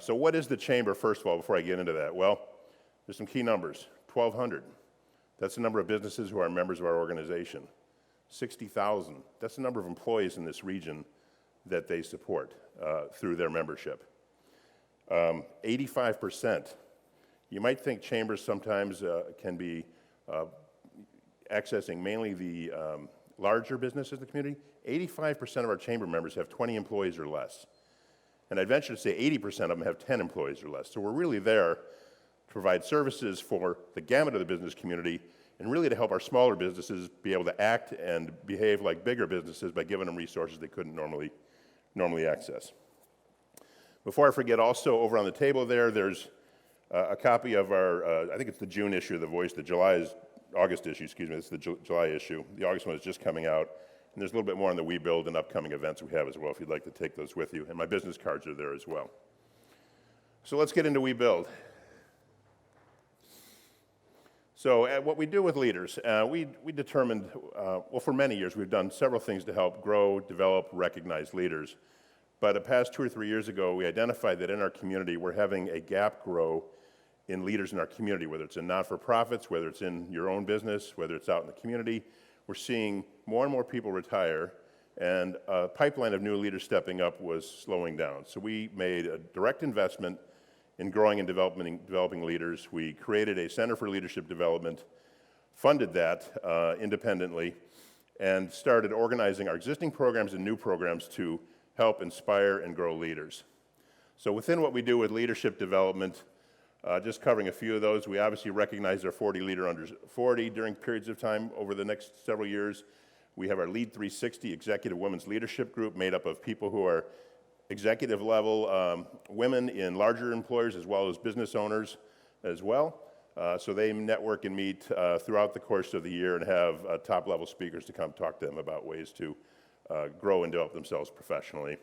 So what is the chamber, first of all, before I get into that? Well, there's some key numbers. 1,200. That's the number of businesses who are members of our organization. 60,000. That's the number of employees in this region that they support through their membership. 85%. You might think chambers sometimes can be accessing mainly the larger businesses in the community. 85% of our chamber members have 20 employees or less. And I'd venture to say 80% of them have 10 employees or less. So we're really there to provide services for the gamut of the business community and really to help our smaller businesses be able to act and behave like bigger businesses by giving them resources they couldn't normally access. Before I forget, also over on the table there's a copy of our, I think it's the June issue of The Voice, August issue, excuse me, it's the July issue. The August one is just coming out. And there's a little bit more on the We Build and upcoming events we have as well if you'd like to take those with you. And my business cards are there as well. So let's get into We Build. So what we do with leaders, we determined, well, for many years we've done several things to help grow, develop, recognize leaders. But the past 2 or 3 years ago, we identified that in our community we're having a gap grow in leaders in our community, whether it's in not-for-profits, whether it's in your own business, whether it's out in the community. We're seeing more and more people retire, and a pipeline of new leaders stepping up was slowing down. So we made a direct investment in growing and developing leaders. We created a Center for Leadership Development, funded that independently, and started organizing our existing programs and new programs to help inspire and grow leaders. So within what we do with leadership development, just covering a few of those, we obviously recognize our 40 leader under 40 during periods of time over the next several years. We have our Lead 360 Executive Women's Leadership Group made up of people who are executive level women in larger employers as well as business owners as well. So they network and meet throughout the course of the year and have top level speakers to come talk to them about ways to grow and develop themselves professionally.